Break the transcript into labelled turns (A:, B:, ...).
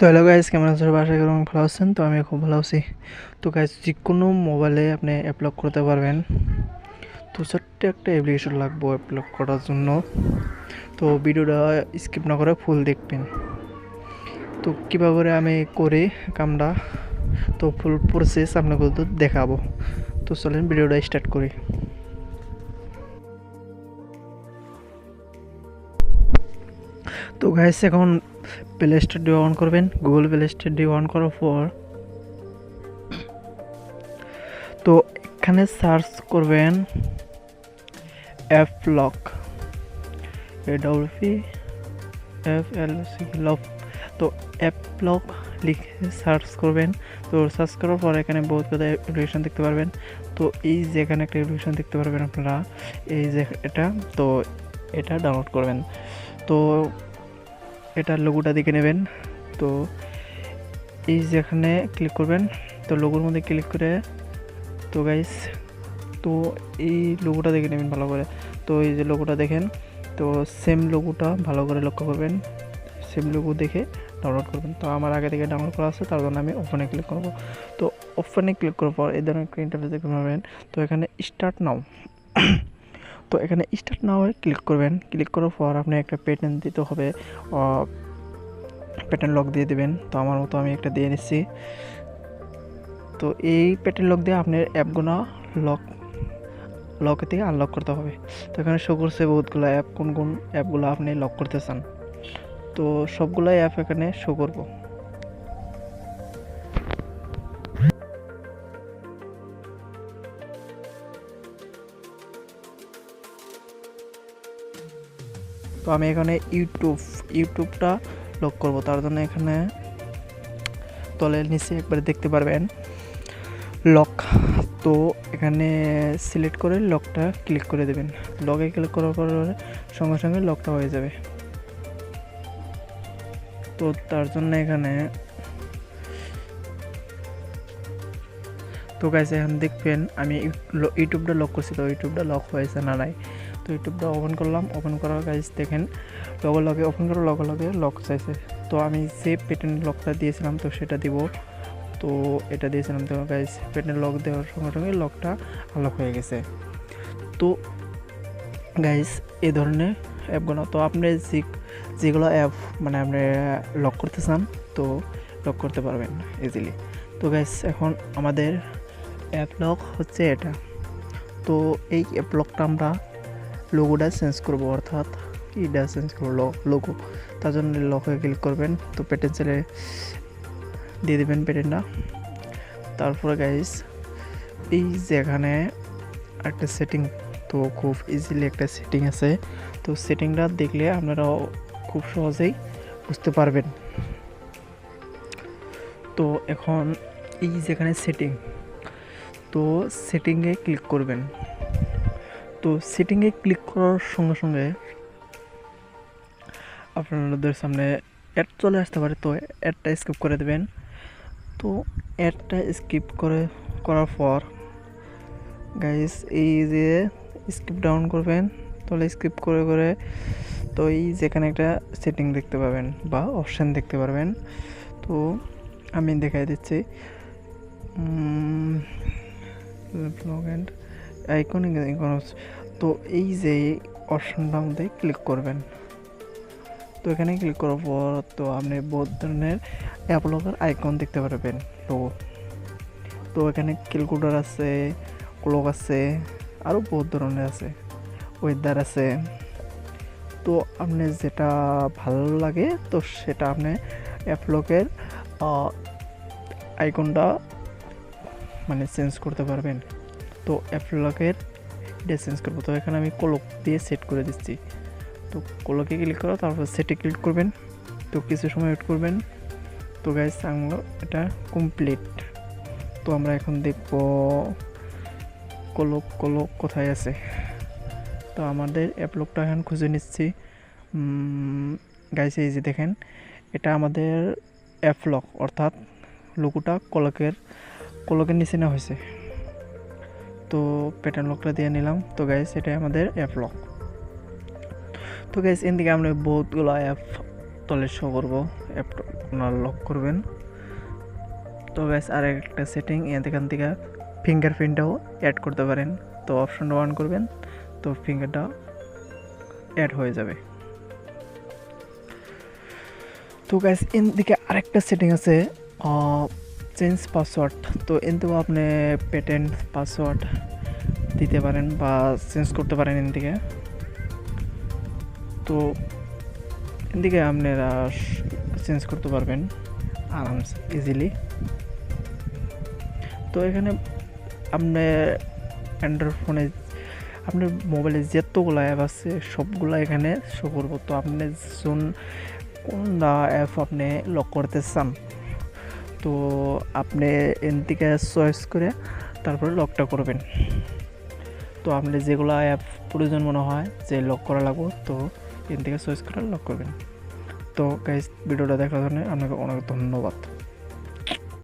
A: তো hello guys, কেমন আছো সবাই? আশা করি ভালো আছেন। তো আমি খুব ভালো আছি। তো গাইস, যে কোনো মোবাইলে আপনি অ্যাপ লক করতে পারবেন। তো ছোট্ট একটা অ্যাপ্লিকেশন লাগবে অ্যাপ লক করার জন্য। তো ভিডিওটা স্কিপ না করে ফুল দেখবেন। তো কীভাবে করে আমি করি কামটা, তো ফুল প্রসেস আপনাকে তো দেখাবো। তো চলেন ভিডিওটা স্টার্ট করি। তো গাইস, এখন প্লে স্টোর দিয়ে অন করবেন। গুগল প্লে স্টোর দিয়ে অন করার পর তো এখানে সার্চ করবেন অ্যাপ লক, AWP লক। তো অ্যাপ লক লিখে সার্চ করবেন। তো সার্চ করার পর এখানে বহুত কথা অ্যাপ্লিকেশন দেখতে পারবেন। তো এই যে এখানে একটা অ্যাপ্লিকেশন দেখতে পারবেন আপনারা, এই যে এটা, তো এটা ডাউনলোড করবেন। তো এটার লোগোটা দেখে নেবেন। তো এই যেখানে ক্লিক করবেন, তো লোগোর মধ্যে ক্লিক করে, তো গাইস, তো এই লোগোটা দেখে নেবেন ভালো করে। তো এই যে লোগোটা দেখেন, তো সেম লোগোটা ভালো করে লক্ষ্য করবেন, সেম লোগো দেখে ডাউনলোড করবেন। তো আমার আগে থেকে ডাউনলোড করা আছে, তার জন্য আমি ওপেনে ক্লিক করব। তো ওপেনে ক্লিক করার পর এই ধরনের একটা ইন্টারফেস দেখতে পাবেন। তো এখানে স্টার্ট নাও তো এখানে স্টার্ট নাও ক্লিক করবেন। ক্লিক করার পর আপনি একটা প্যাটার্ন দিতে হবে, প্যাটার্ন লক দিয়ে দেবেন। তো আমার মতো আমি একটা দিয়ে নিচ্ছি। তো এই প্যাটার্ন লক দিয়ে আপনার অ্যাপগুলো লক থেকে আনলক করতে হবে। তো এখানে শো করছে বহুতগুলো অ্যাপ, কোন কোন অ্যাপগুলো আপনি লক করতে চান। তো সবগুলো অ্যাপ এখানে শো করব। তো আমি এখানে ইউটিউবটা লক করব। তার জন্য এখানে তলের নিচে একবার দেখতে পারবেন লক। তো এখানে সিলেক্ট করে লকটা ক্লিক করে দেবেন। লকে ক্লিক করার পর সঙ্গে সঙ্গে লকটা হয়ে যাবে। তো তার জন্য এখানে, তো গাইস এখন দেখবেন আমি ইউটিউবটা লক করছি। তো ইউটিউবটা লক হয়েছে না নাই। তো ইউটিউবটা ওপেন করলাম। ওপেন করার গাইস দেখেন লগে ওপেন করার লগে লক চাইছে। তো আমি যে প্যাটার্ন লকটা দিয়েছিলাম তো সেটা দিব। তো এটা দিয়েছিলাম। তো গাইস প্যাটার্ন লক দেওয়ার সঙ্গে সঙ্গে লকটা আনলক হয়ে গেছে। তো গাইস এই ধরনের অ্যাপগুলো, তো আপনি যেগুলো অ্যাপ মানে আপনি লক করতে চান তো লক করতে পারবেন ইজিলি। তো গাইস এখন আমাদের অ্যাপ লক হচ্ছে এটা। তো এই অ্যাপ লকটা আমরা লোগোটা চেঞ্জ করবো, অর্থাৎ এটা চেঞ্জ করবো লোগো। তার জন্য লকে ক্লিক করবেন। তো প্যাটার্ন ছেলে দিয়ে দেবেন প্যাটার্নটা। তারপরে গাইস এই যেখানে একটা সেটিং, তো খুব ইজিলি একটা সেটিং আছে। তো সেটিংটা দেখলে আপনারাও খুব সহজেই বুঝতে পারবেন। তো এখন এই যেখানে সেটিং, তো সেটিংয়ে ক্লিক করবেন। তো সেটিংয়ে ক্লিক করার সঙ্গে সঙ্গে আপনাদের সামনে অ্যাড চলে আসতে পারে। তো অ্যাডটা স্কিপ করে দেবেন। তো অ্যাডটা স্কিপ করার পর গাইস এই যে স্কিপ ডাউন করবেন, তাহলে স্কিপ করে তো এই যেখানে একটা সেটিং দেখতে পাবেন বা অপশান দেখতে পারবেন। তো আমি দেখাই দিচ্ছি আইকন। তো এই যে অপশানটার মধ্যে ক্লিক করবেন। তো এখানে ক্লিক করার পর তো আপনি বহুত ধরনের অ্যাপ লকের আইকন দেখতে পারবেন, লোগো। তো এখানে ক্যালকুলেটর আছে, ক্লক আছে, আরও বহুত ধরনের আছে, ওয়েদার আছে। তো আপনি যেটা ভালো লাগে তো সেটা আপনি অ্যাপ লকের আইকনটা মানে চেঞ্জ করতে পারবেন। তো অ্যাপ লকের এটা চেঞ্জ করবো। তো এখানে আমি ক্লক দিয়ে সেট করে দিচ্ছি। তো ক্লকে ক্লিক করো, তারপর সেটে ক্লিক করবেন। তো কিছু সময় ওয়েট করবেন। তো গাইস আমরা এটা কমপ্লিট। তো আমরা এখন দেখব ক্লক কোথায় আছে। তো আমাদের অ্যাপ লকটা এখন খুঁজে নিচ্ছি। গাইস এই যে দেখেন, এটা আমাদের অ্যাপ লক, অর্থাৎ লোগোটা ক্লকের নিচে নেওয়া হয়েছে। তো প্যাটার্ন লকটা দিয়ে নিলাম। তো গাইস এটাই আমাদের অ্যাপ লক। তো গাইস এদিকে আমরা বহুতগুলো অ্যাপ তলে শো করবো। অ্যাপ আপনার লক করবেন। তো গাইস আর একটা সেটিং এখান থেকে ফিঙ্গারপ্রিন্টটাও অ্যাড করতে পারেন। তো অপশনটা অন করবেন, তো ফিঙ্গারটা অ্যাড হয়ে যাবে। তো গাইস এদিকে আরেকটা সেটিং আছে চেঞ্জ পাসওয়ার্ড। তো এতেও আপনি পেটেন্ট পাসওয়ার্ড দিতে পারেন বা চেঞ্জ করতে পারেন এদিকে। তো এদিকে আপনারা চেঞ্জ করতে পারবেন আরামসে ইজিলি। তো এখানে আপনি অ্যান্ড্রয়েড ফোনে আপনার মোবাইলে যতগুলো অ্যাপ আছে সবগুলো এখানে শো করবো। তো আপনি কোনটা অ্যাপ আপনি লক করতে চান, তো আপনি এন থেকে চয়েস করে তারপরে লকটা করবেন। তো আপনি যেগুলো অ্যাপ প্রয়োজন মনে হয় যে লক করা লাগবে, তো এন থেকে চয়েস করে লক করবেন। তো গাইস ভিডিওটা দেখার জন্য আপনাকে অনেক ধন্যবাদ।